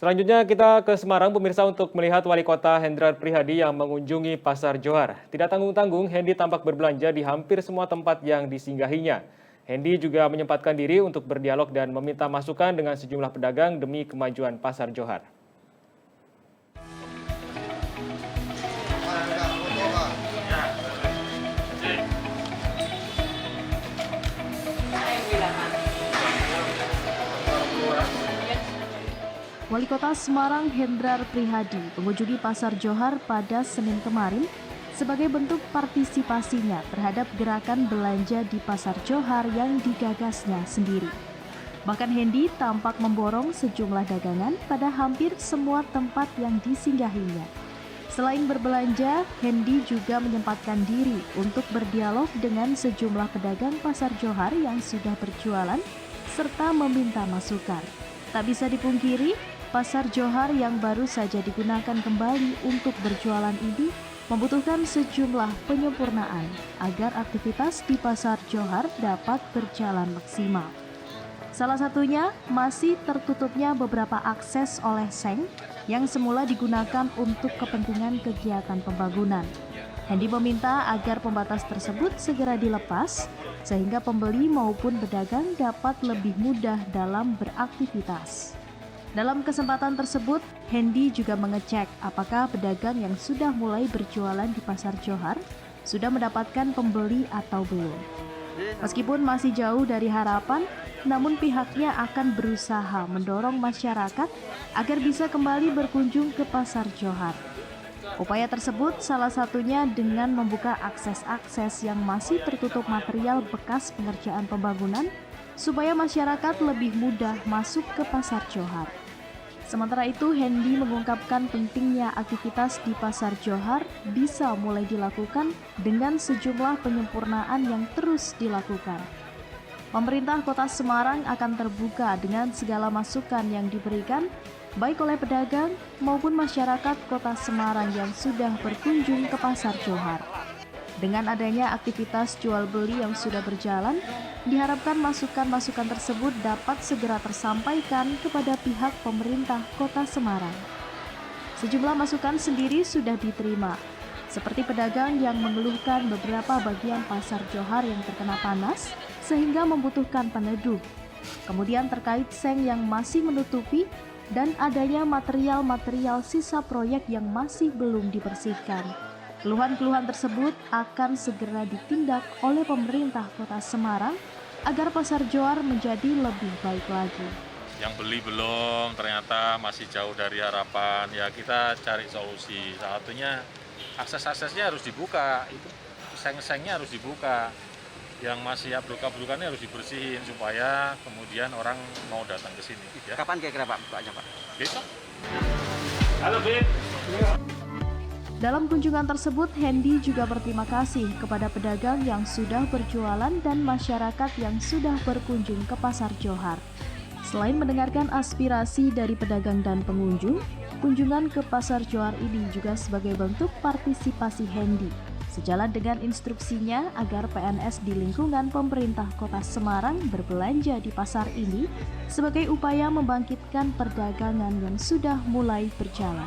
Selanjutnya kita ke Semarang, pemirsa, untuk melihat Wali Kota Hendrar Prihadi yang mengunjungi Pasar Johar. Tidak tanggung-tanggung, Hendi tampak berbelanja di hampir semua tempat yang disinggahinya. Hendi juga menyempatkan diri untuk berdialog dan meminta masukan dengan sejumlah pedagang demi kemajuan Pasar Johar. Wali Kota Semarang Hendrar Prihadi mengunjungi Pasar Johar pada Senin kemarin sebagai bentuk partisipasinya terhadap gerakan belanja di Pasar Johar yang digagasnya sendiri. Bahkan Hendi tampak memborong sejumlah dagangan pada hampir semua tempat yang disinggahinya. Selain berbelanja, Hendi juga menyempatkan diri untuk berdialog dengan sejumlah pedagang Pasar Johar yang sudah berjualan serta meminta masukan. Tak bisa dipungkiri, Pasar Johar yang baru saja digunakan kembali untuk berjualan ini membutuhkan sejumlah penyempurnaan agar aktivitas di Pasar Johar dapat berjalan maksimal. Salah satunya masih tertutupnya beberapa akses oleh seng yang semula digunakan untuk kepentingan kegiatan pembangunan. Hendi meminta agar pembatas tersebut segera dilepas sehingga pembeli maupun pedagang dapat lebih mudah dalam beraktivitas. Dalam kesempatan tersebut, Hendi juga mengecek apakah pedagang yang sudah mulai berjualan di Pasar Johar sudah mendapatkan pembeli atau belum. Meskipun masih jauh dari harapan, namun pihaknya akan berusaha mendorong masyarakat agar bisa kembali berkunjung ke Pasar Johar. Upaya tersebut salah satunya dengan membuka akses-akses yang masih tertutup material bekas pengerjaan pembangunan supaya masyarakat lebih mudah masuk ke Pasar Johar. Sementara itu, Hendi mengungkapkan pentingnya aktivitas di Pasar Johar bisa mulai dilakukan dengan sejumlah penyempurnaan yang terus dilakukan. Pemerintah Kota Semarang akan terbuka dengan segala masukan yang diberikan, baik oleh pedagang maupun masyarakat Kota Semarang yang sudah berkunjung ke Pasar Johar. Dengan adanya aktivitas jual beli yang sudah berjalan, diharapkan masukan-masukan tersebut dapat segera tersampaikan kepada pihak pemerintah Kota Semarang. Sejumlah masukan sendiri sudah diterima, seperti pedagang yang mengeluhkan beberapa bagian Pasar Johar yang terkena panas sehingga membutuhkan peneduh. Kemudian terkait seng yang masih menutupi dan adanya material-material sisa proyek yang masih belum dibersihkan. Keluhan-keluhan tersebut akan segera ditindak oleh pemerintah Kota Semarang agar Pasar Johar menjadi lebih baik lagi. Yang beli belum, ternyata masih jauh dari harapan, ya kita cari solusi. Salah satunya akses-aksesnya harus dibuka, itu seng-sengnya harus dibuka. Yang masih abruk-abrukannya harus dibersihin supaya kemudian orang mau datang ke sini. Ya. Kapan kira-kira Pak bukanya Pak? Besok. Halo, Bib. Dalam kunjungan tersebut, Hendi juga berterima kasih kepada pedagang yang sudah berjualan dan masyarakat yang sudah berkunjung ke Pasar Johar. Selain mendengarkan aspirasi dari pedagang dan pengunjung, kunjungan ke Pasar Johar ini juga sebagai bentuk partisipasi Hendi, sejalan dengan instruksinya agar PNS di lingkungan pemerintah Kota Semarang berbelanja di pasar ini sebagai upaya membangkitkan perdagangan yang sudah mulai berjalan.